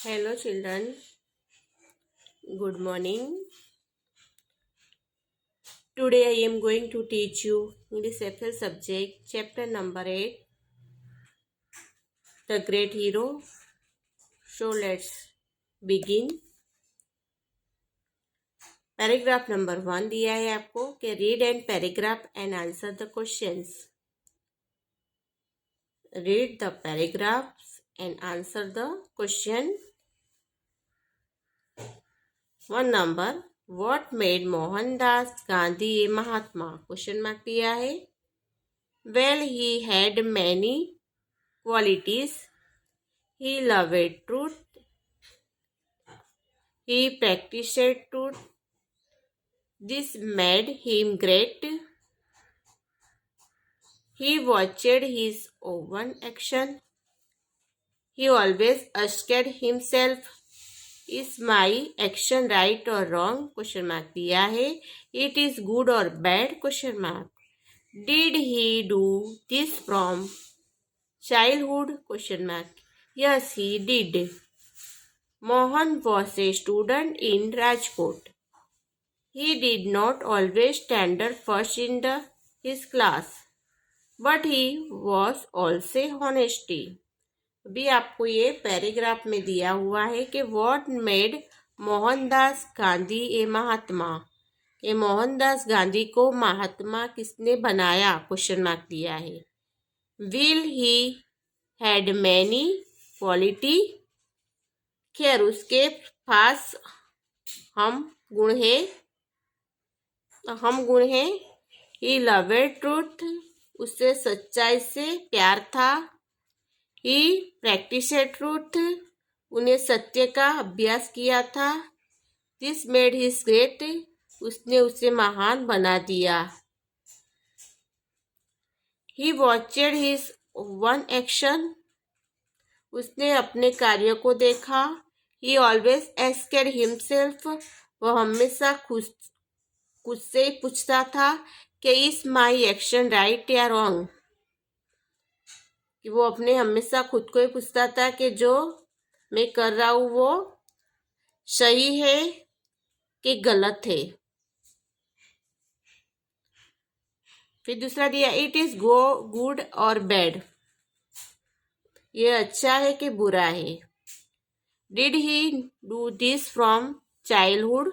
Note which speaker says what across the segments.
Speaker 1: Hello children, good morning. Today I am going to teach you English FL subject chapter number 8, The Great Hero. So let's begin. Paragraph number 1 दिया है आपको कि read and paragraph and answer the questions. Read the paragraphs and answer the question. 1 number, what made Mohandas Gandhi A Mahatma? Question mark दिया है. Well he had many qualities. He loved truth. He practiced truth. This made him great. He watched his own action. He always asked himself, is my action right or wrong? Question mark दिया है. It is good or bad? Question mark. Did he do this from childhood? Question mark. Yes, he did. Mohan was a student in Rajkot. He did not always stand first in his class, but he was also honesty. अभी आपको ये paragraph में दिया हुआ है कि what made Mohandas Gandhi ए महात्मा. ये मोहनदास गांधी को महात्मा किसने बनाया? क्वेश्चन मार्क दिया है. Will he had many quality. खैर उसके पास हम गुण हैं. He loved truth. उससे सच्चाई से प्यार था. He practised truth. उन्हें सत्य का अभ्यास किया था. This made his great. उसने उसे महान बना दिया. He watched his own action. उसने अपने कार्य को देखा. He always asked himself. वह हमेशा खुद से ही पूछता था कि इज माई एक्शन राइट या रॉन्ग. कि वो अपने हमेशा खुद को ही पूछता था कि जो मैं कर रहा हूँ वो सही है कि गलत है. फिर दूसरा दिया, इट इज गुड और बैड. ये अच्छा है कि बुरा है. Did he do this from childhood.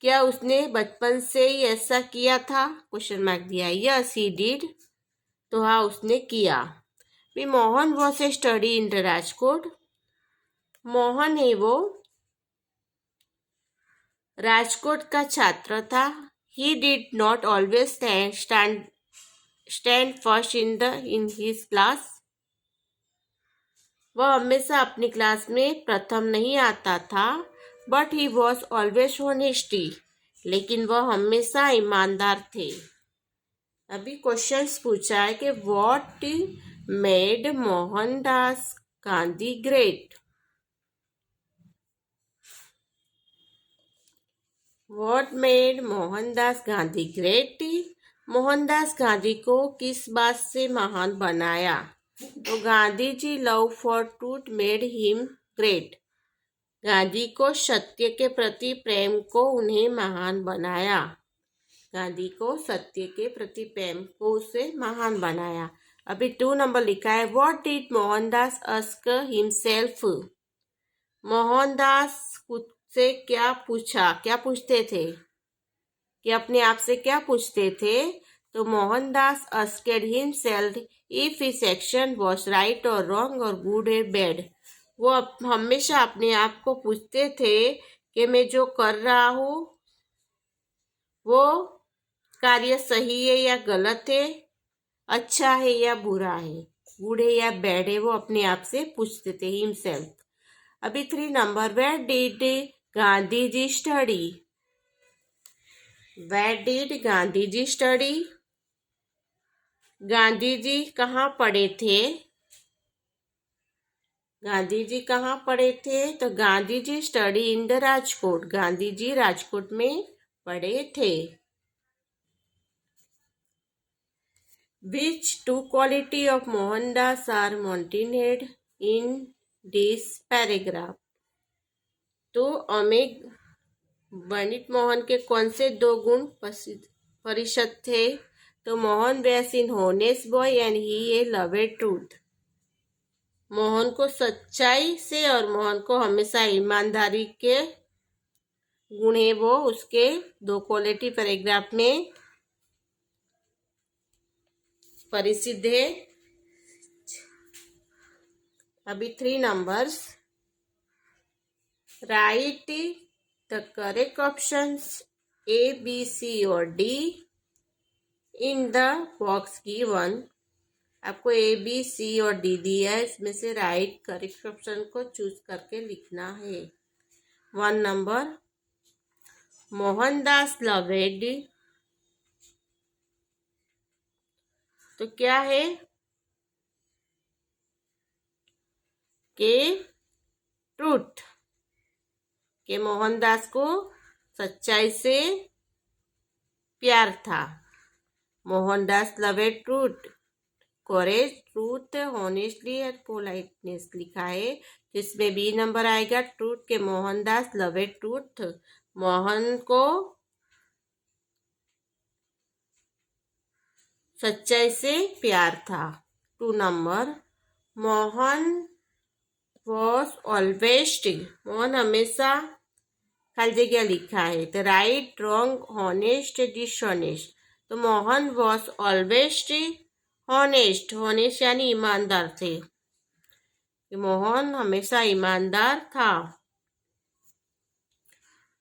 Speaker 1: क्या उसने बचपन से ही ऐसा किया था? क्वेश्चन मार्क दिया. Yes he did. तो हाँ उसने किया. भी Mohan was a study in Rajkot. Mohan है वो राजकोट का छात्र था. He did not always stand first in his class. वह हमेशा अपनी क्लास में प्रथम नहीं आता था. But he was always honesty. लेकिन वह हमेशा ईमानदार थे. अभी क्वेश्चंस पूछा है कि what made Mohandas Gandhi great. What made Mohandas Gandhi great. Mohandas Gandhi को किस बात से महान बनाया? तो Gandhi ji love for truth made him great. Gandhi को सत्य के प्रति प्रेम को उन्हें महान बनाया. गांधी को सत्य के प्रति प्रेम को उसे महान बनाया. अभी 2 नंबर लिखा है, what did Mohandas ask himself. Mohandas खुद से क्या पूछते थे कि अपने आप से क्या पूछते थे? तो Mohandas asked himself if his action was right और रॉन्ग और गुड और बैड. वो हमेशा अपने आप को पूछते थे कि मैं जो कर रहा हूँ वो कार्य सही है या गलत है, अच्छा है या बुरा है, गुड है या बैड है. वो अपने आप से पूछते थे हिमसेल्फ. अभी 3 number, where did Gandhi ji study. Where did Gandhi ji study. Gandhi ji कहाँ पढ़े थे? गांधी जी कहाँ पढ़े थे? तो Gandhi ji study in the Rajkot. Gandhi ji Rajkot में पढ़े थे. Which 2 quality of Mohandas are maintained in this paragraph. तो अमेग बनित मोहन के कौन से 2 गुण परिषद थे? तो Mohan was in honest boy and he a loved truth. Mohan को सच्चाई से और मोहन को हमेशा ईमानदारी के गुण है, वो उसके 2 क्वालिटी पैराग्राफ में परिसिद्ध है। अभी 3 numbers. Right the correct options A, B, C और D in the box given. आपको ए, बी, सी और डी दिया है, इसमें से राइट करेक्ट ऑप्शन को चूज करके लिखना है। 1 नंबर, मोहनदास लवेड, तो क्या है के ट्रूथ, के मोहनदास को सच्चाई से प्यार था। मोहनदास लवेड ट्रूथ, कोरेज, ट्रूथ, ऑनेस्टली और पोलाइटनेस लिखा है, जिसमें बी नंबर आएगा ट्रूथ, के मोहनदास लवेड ट्रूथ, मोहन को सच्चाई से प्यार था। 2 number, Mohan was always, Mohan हमेशा खाली जगह लिखा है, तो राइट, रॉन्ग, हॉनेस्ट, डिसऑनेस्ट। तो Mohan was always honest, honest यानी ईमानदार थे, मोहन हमेशा ईमानदार था।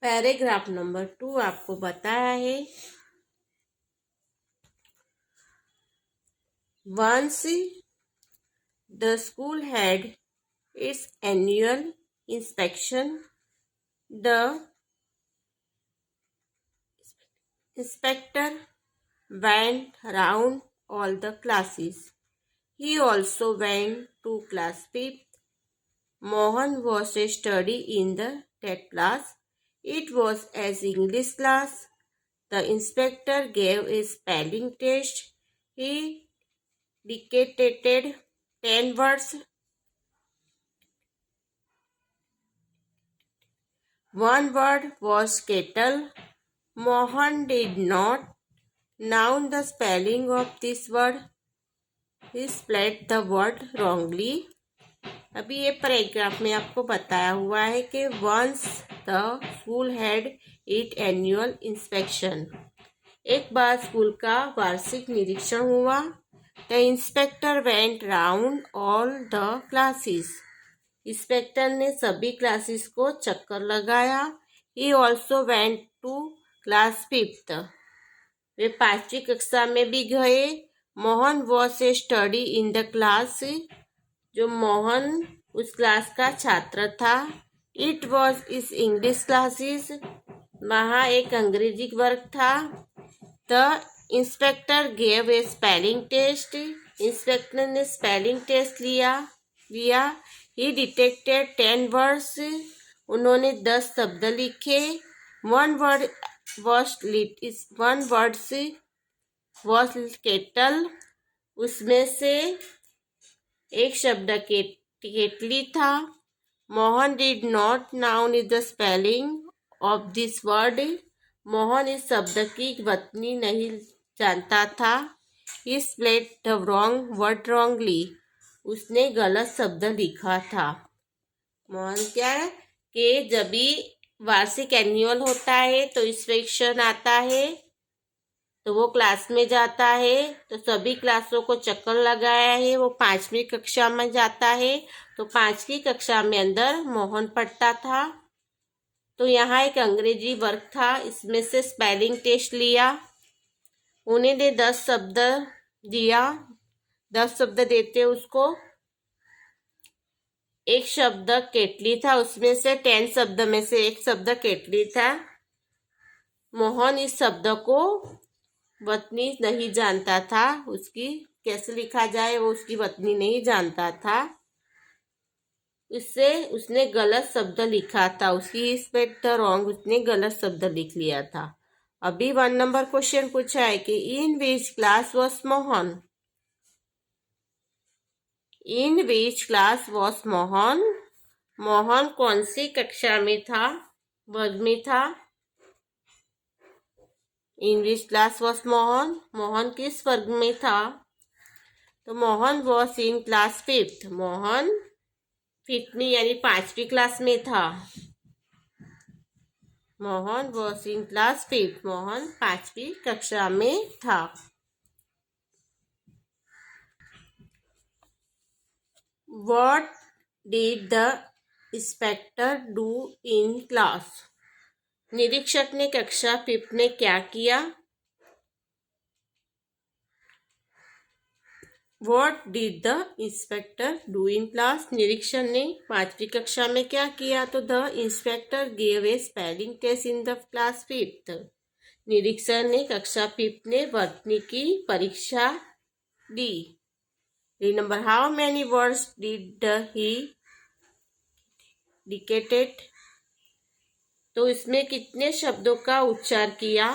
Speaker 1: पैराग्राफ नंबर 2 आपको बताया है, once the school had its annual inspection, the inspector went round all the classes. He also went to class 5th. Mohan was a study in the 10th class. It was as English class. The inspector gave a spelling test. He dictated 10 words. One word was kettle. Mohan did not know the spelling of this word. He spelled the word wrongly. अभी ये paragraph में आपको बताया हुआ है कि once the school had its annual inspection, एक बार school का वार्षिक निरीक्षण हुआ। The inspector went round all the classes. Inspector ने सभी क्लासेस को चक्कर लगाया। He also went to class 5th. वे 5वीं कक्षा में भी गए। Mohan was a study in the class. जो मोहन उस क्लास का छात्र था। It was his English classes. वहाँ एक अंग्रेजी वर्ग था। The inspector gave a spelling test. Inspector ने स्पेलिंग टेस्ट लिया। He detected 10 words. उन्होंने 10 शब्द लिखे। One word was kettle. उसमें से एक शब्द केटली था। Mohan did not known is the spelling of this word. Mohan इस शब्द की वतनी नहीं जानता था। He spelled the wrong word wrongly. उसने गलत शब्द लिखा था। मोहन क्या है कि जब भी वार्षिक एनुअल होता है तो इंस्पेक्शन आता है, तो वो क्लास में जाता है, तो सभी क्लासों को चक्कर लगाया है। वो 5वीं कक्षा में जाता है, तो 5वीं कक्षा में अंदर मोहन पढ़ता था। तो यहाँ एक अंग्रेजी वर्ग था, इसमें से स्पेलिंग टेस्ट लिया। उन्होंने 10 शब्द दिया। 10 शब्द देते उसको एक शब्द केटली था, उसमें से 10 शब्द में से एक शब्द केटली था। मोहन इस शब्द को वतनी नहीं जानता था, उसकी कैसे लिखा जाए वो उसकी वतनी नहीं जानता था, इससे उसने गलत शब्द लिखा था। उसकी स्पेल्ड द रॉन्ग, उसने गलत शब्द लिख लिया था। अभी 1 नंबर क्वेश्चन पूछा है कि in which class was Mohan. In which class was Mohan? Mohan कौन सी कक्षा में था, वर्ग में था? In which class was Mohan? Mohan किस वर्ग में था? तो Mohan was in class fifth. Mohan फिफ्थवीं यानी 5वीं क्लास में था। Mohan was in class fifth. Mohan 5वीं कक्षा में था। What did the inspector do in class? निरीक्षक ने कक्षा 5 में क्या किया? What did the inspector do in class? निरीक्षक ने 5वीं कक्षा में क्या किया? तो the inspector gave a spelling test in the class 5th. निरीक्षक ने कक्षा 5 में वर्तनी की परीक्षा दी। Remember, how many words did he dictated? तो इसमें कितने शब्दों का उच्चार किया?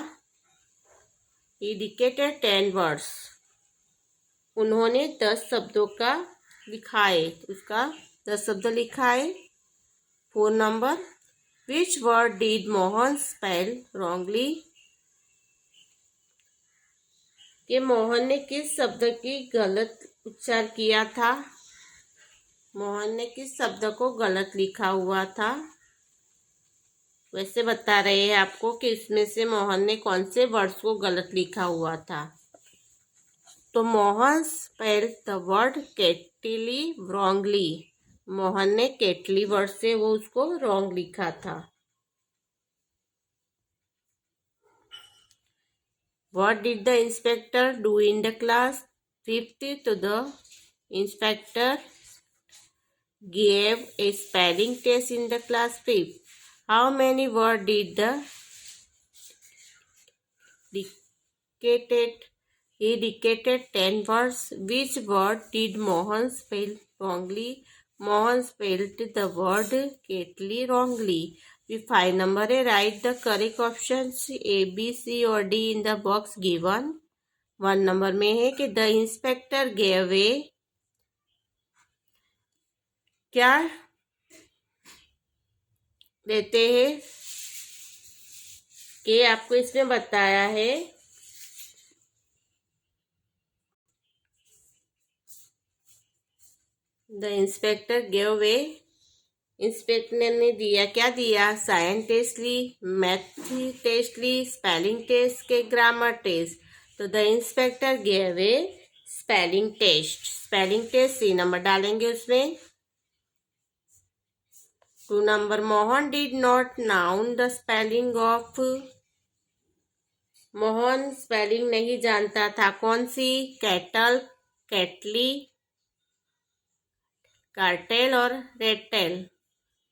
Speaker 1: He dictated 10 words. उन्होंने 10 शब्दों का लिखाए। उसका 10 शब्द लिखाए। 4 number, which word did Mohan spell wrongly? कि मोहन ने किस शब्द की गलत उच्चार किया था? मोहन ने किस शब्द को गलत लिखा हुआ था? वैसे बता रहे हैं आपको कि इसमें से मोहन ने कौन से वर्ड्स को गलत लिखा हुआ था। तो Mohan spell the word kettle wrongly. Mohan ने केटली वर्ड से वो उसको रॉन्ग लिखा था। What did the inspector do in the class 5th? तो the inspector gave a spelling test in the class 5th. How many words did the dictated? He dictated 10 words. Which word did Mohan spell wrongly? Mohan spelled the word kettle wrongly. We 5 number है. Write the correct options A, B, C और D in the box given. 1 number में है कि the inspector gave a क्या देते हैं कि आपको इसमें बताया है the inspector gave a. Inspector ने दिया, क्या दिया? साइंस टेस्ट ली, मैथ टेस्ट ली, स्पेलिंग टेस्ट के ग्रामर टेस्ट। तो the inspector gave a spelling test. Spelling test 3 number डालेंगे उसमें। 2 number, Mohan did not known the spelling of. Mohan spelling नहीं जानता था। कौन सी? कैटल, कैटली, कार्टेल और रेटेल।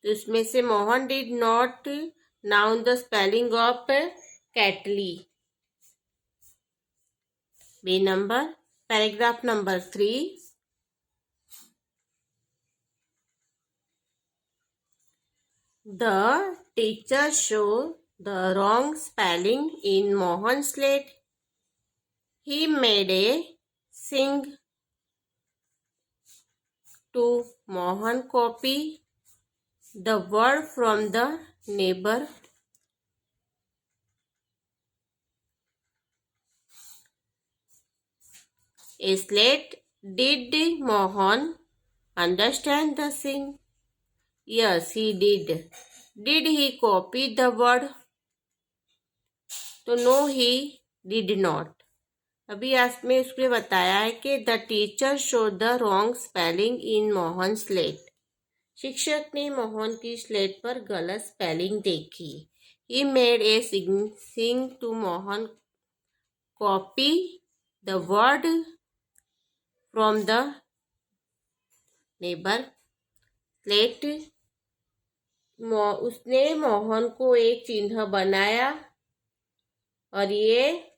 Speaker 1: तो इसमें से Mohan did not known the spelling of कैटली। B number, paragraph number 3। The teacher show the wrong spelling in Mohan slate. He made a सिंग to Mohan copy the word from the neighbor. A slate. Did Mohan understand the sing? Yes, he did. Did he copy the word? तो no, he did not. अभी आपने उसमें बताया है कि the teacher show the wrong spelling in Mohan slate. शिक्षक ने मोहन की स्लेट पर गलत स्पेलिंग देखी. ही मेड ए सिंग to Mohan copy the word from the neighbour slate. उसने मोहन को एक चिन्ह बनाया और ये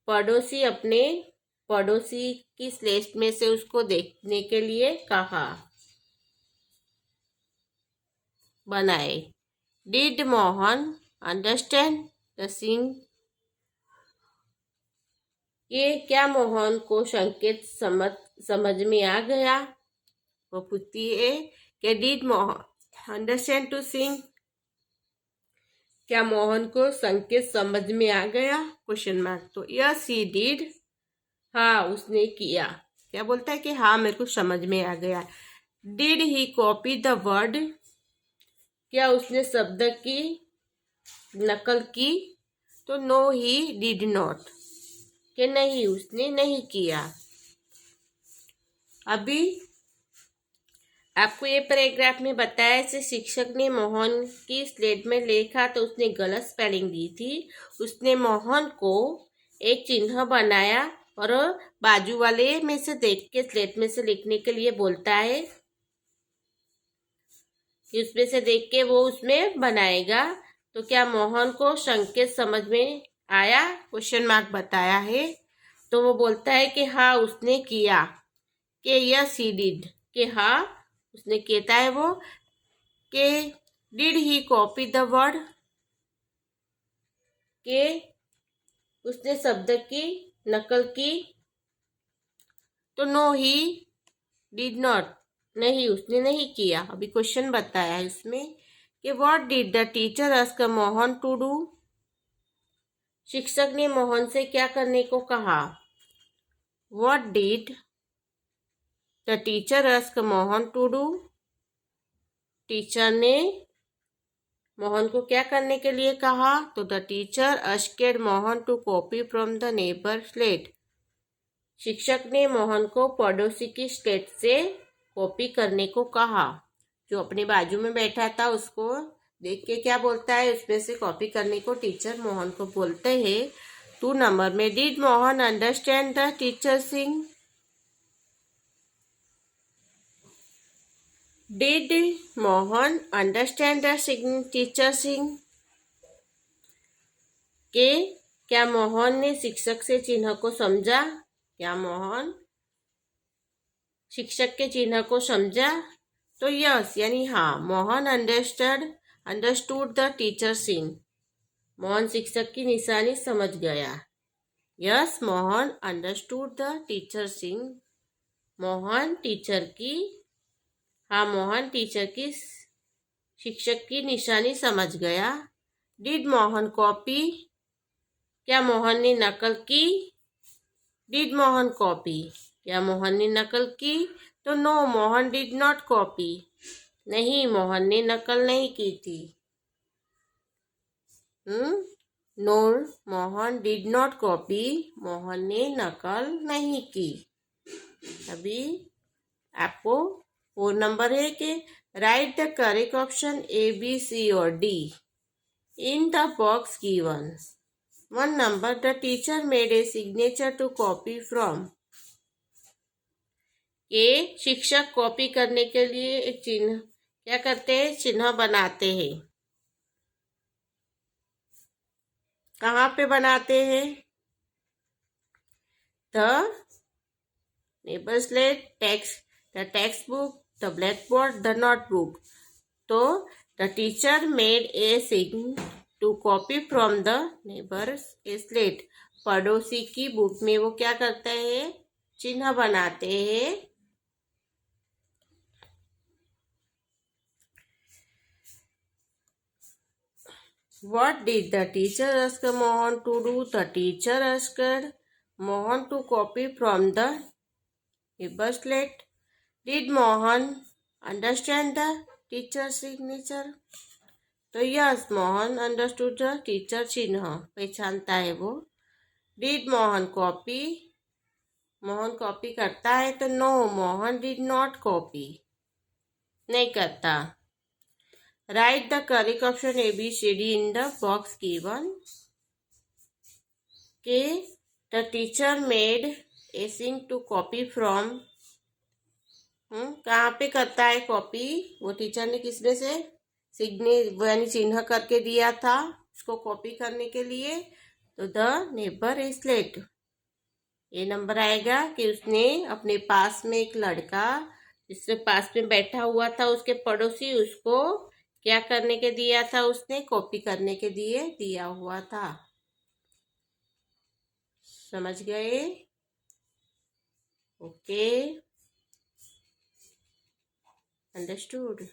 Speaker 1: अपने पड़ोसी की स्लेट में से उसको देखने के लिए कहा. बनाए. डिड मोहन अंडरस्टैंड द सिंग? ये क्या मोहन को संकेत समझ में आ गया? वो पूछती है कि डिड मोहन अंडरस्टैंड टू सिंग, क्या मोहन को संकेत समझ में आ गया, क्वेश्चन मार्क। तो यस ही डिड, हाँ उसने किया। क्या बोलता है कि हाँ मेरे को समझ में आ गया। Did he copy the word, क्या उसने शब्द की नकल की। तो नो ही डिड नॉट, कि नहीं उसने नहीं किया। अभी आपको ये पैराग्राफ में बताया से शिक्षक ने मोहन की स्लेट में लिखा तो उसने गलत स्पेलिंग दी थी। उसने मोहन को एक चिन्ह बनाया और बाजू वाले में से देख के स्लेट में से लिखने के लिए बोलता है कि उसमें से देख के वो उसमें बनाएगा। तो क्या मोहन को संकेत समझ में आया, क्वेश्चन मार्क बताया है। तो वो बोलता है कि हाँ उसने किया, कि यस ही डिड, कि हाँ उसने कहता है वो कि did he copy the word, के उसने शब्द की नकल की। तो नो ही डिड नॉट, नहीं उसने नहीं किया। अभी क्वेश्चन बताया है इसमें कि what did the teacher ask Mohan to do, शिक्षक ने मोहन से क्या करने को कहा। What did the teacher ask Mohan to do, teacher ने मोहन को क्या करने के लिए कहा। तो the teacher asked Mohan to copy from the neighbour slate, शिक्षक ने मोहन को पड़ोसी की स्लेट से कॉपी करने को कहा। जो अपने बाजू में बैठा था उसको देख के क्या बोलता है, उसमें से कॉपी करने को टीचर मोहन को बोलते हैं। 2 नंबर में did Mohan understand the teacher सिंग, did Mohan understand the teacher सिंग, के क्या मोहन ने शिक्षक से चिन्ह को समझा, क्या मोहन शिक्षक के चिन्ह को समझा। तो यस यानी हाँ, मोहन अंडरस्टूड द टीचर सिंग, मोहन शिक्षक की निशानी समझ गया। Yes Mohan understood the teacher सिंग, मोहन टीचर की, हाँ मोहन टीचर की शिक्षक की निशानी समझ गया। डिड मोहन कॉपी, क्या मोहन ने नकल की। डिड मोहन कॉपी, क्या मोहन ने नकल की। तो no Mohan did not copy, नहीं मोहन ने नकल नहीं की थी। No Mohan did not copy, Mohan ने नकल नहीं की। अभी आपको 4 नंबर है कि write the correct option A B C और D in the box given. 1 number the teacher made a signature to copy from, ये शिक्षक कॉपी करने के लिए एक चिन्ह क्या करते हैं, चिन्ह बनाते हैं। कहाँ पे बनाते हैं, the neighbour slate, the text book, the black board, the notebook. तो the teacher made a sign to copy from the neighbour slate, पड़ोसी की बुक में वो क्या करते हैं, चिन्ह बनाते हैं। What did the teacher ask Mohan to do? The teacher asked Mohan to copy from the neighbor slate. Did Mohan understand the teacher's signature? तो yes Mohan understood the teacher चिन्ह पहचानता है वो। Did Mohan copy, Mohan copy करता है। तो no Mohan did not copy, नहीं करता। Write the correct option A B C D in the box given. के द टीचर मेड ए सिंग टू कॉपी फ्रॉम, कहाँ पे करता है कॉपी, वो टीचर ने किसमें से सिग्ने यानी चिन्ह करके दिया था उसको कॉपी करने के लिए। तो द नेबर स्लेट, ये नंबर आएगा कि उसने अपने पास में एक लड़का जिसके पास में बैठा हुआ था उसके पड़ोसी, उसको क्या करने के दिया था, उसने कॉपी करने के लिए दिया हुआ था। समझ गए, ओके। अंडरस्टूड।